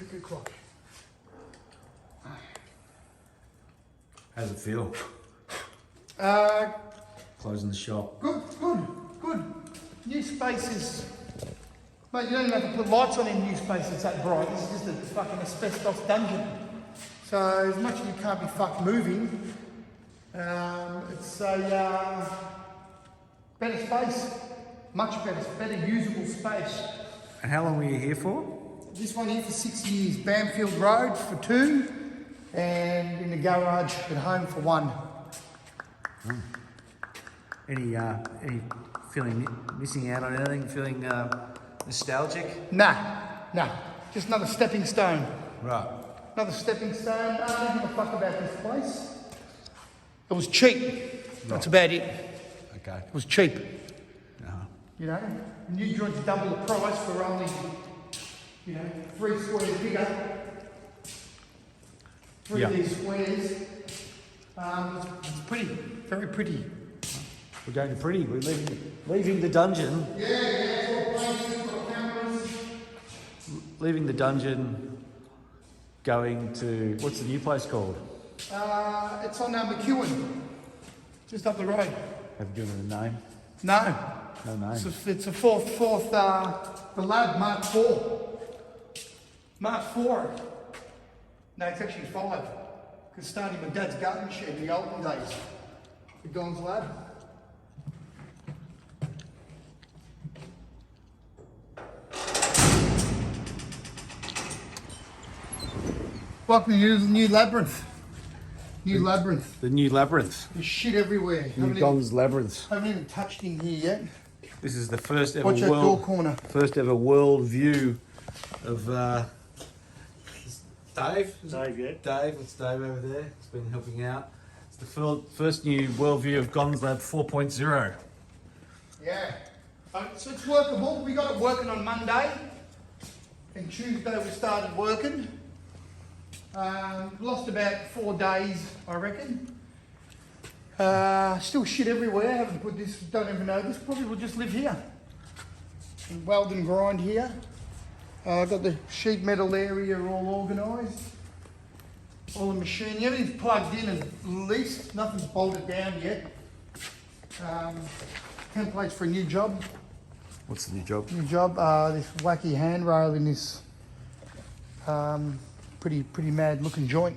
Click o'clock. How's it feel? Uh, Closing the shop. good. New spaces. Mate, you don't even have to put lights on in new space, it's that bright. This is just a fucking asbestos dungeon. So as much as you can't be fucked moving, it's a better space. Much better usable space. And how long were you here for? This one here for 6 years. Bamfield Road for 2, and in the garage at home for 1. Any feeling missing out on anything? Feeling nostalgic? Nah. Just another stepping stone. Right. Another stepping stone. I don't give a fuck about this place. It was cheap. That's about it. Okay. It was cheap. Uh-huh. You know, new joints double the price for only, 3 squares bigger. 3 Yeah. of these squares. It's pretty, very pretty. We're going to pretty. We're leaving the dungeon. Yeah, it's all places, got cameras. Leaving the dungeon. Going to what's the new place called? It's on McEwen, just up the road. Have you given it a name? No, No name. it's a fourth, the lab Mark 4. Mark 4. No, it's actually 5. Because starting with Dad's garden shed in the olden days. The Don's lab. Welcome to the new labyrinth. New labyrinth. The new labyrinth. There's shit everywhere. New Gong's labyrinth. Haven't even touched in here yet. This is the first ever Watch that door corner. world view of Dave. Dave, yeah. Dave, it's Dave over there. He's been helping out. It's the first new world view of Gong's Lab 4.0. Yeah. So it's workable. We got it working on Monday. And Tuesday we started working. Lost about 4 days, I reckon. Still shit everywhere. Haven't put this, don't even know this. Probably will just live here. And weld and grind here. Got the sheet metal area all organised. All the machining, everything's plugged in at least. Nothing's bolted down yet. Templates for a new job. What's the new job? New job. This wacky handrail in this pretty mad looking joint.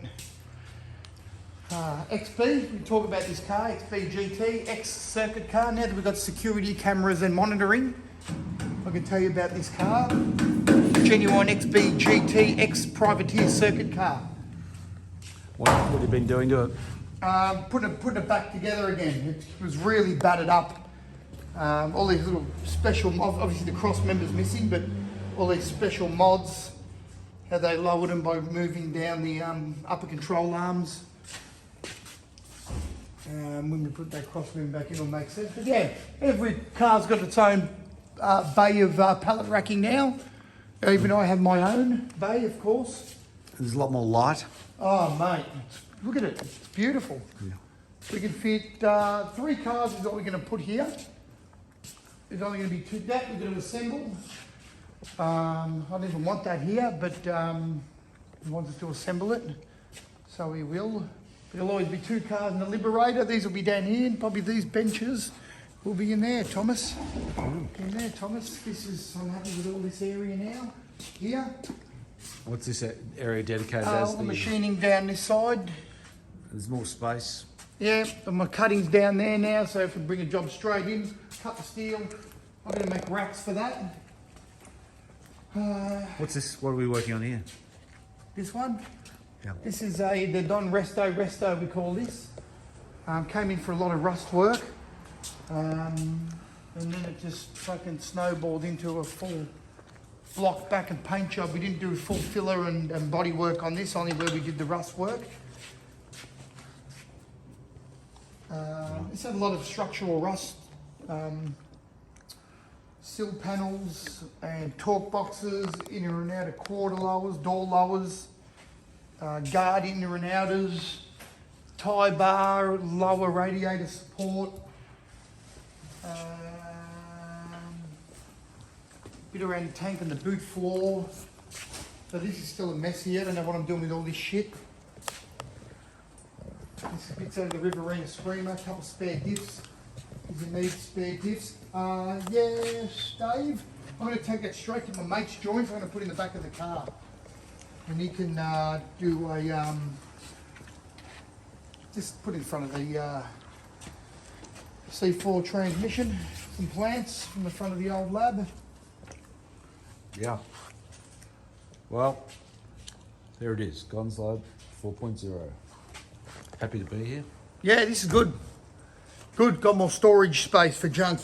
XP, we talk about this car, XP GT, X-circuit car. Now that we've got security cameras and monitoring, I can tell you about this car. Genuine XP GT X-privateer circuit car. What have you been doing to it? Putting it back together again. It was really battered up. All these little special mods, obviously the cross member's missing, but all these special mods, how they lowered them by moving down the upper control arms. When we put that cross member back in, it'll make sense. But yeah, every car's got its own bay of pallet racking now. Even I have my own bay, of course. There's a lot more light. Oh, mate, look at it. It's beautiful. Yeah. We can fit 3 cars is what we're going to put here. There's only going to be 2 that we're going to assemble. I don't even want that here, but he wants us to assemble it, so we will. There'll always be 2 cars in the Liberator. These will be down here, and probably these benches will be in there, Thomas. In there, Thomas. I'm happy with all this area now. Here. What's this area dedicated All as? the machining down this side. There's more space. Yeah, and my cutting's down there now, so if we bring a job straight in, cut the steel, I'm going to make racks for that. What's this? What are we working on here? This one? Yeah. This is the Don Resto we call this. Came in for a lot of rust work. And then it just fucking snowballed into a full block back and paint job. We didn't do full filler and body work on this, only where we did the rust work. It's had a lot of structural rust. Sill panels and torque boxes, inner and outer quarter lowers, door lowers, guard inner and outers, tie bar, lower radiator support, bit around the tank and the boot floor, So this is still a mess here. I don't know what I'm doing with all this shit. This bits out of the Riverina Screamer, a couple spare diffs. If you need spare diffs. Yes, Dave. I'm going to take that straight to my mate's joints. I'm going to put it in the back of the car. And he can do a, just put in front of the C4 transmission, some plants from the front of the old lab. Yeah. Well, there it is, Gons Lab 4.0. Happy to be here. Yeah, this is good. Good, got more storage space for junk.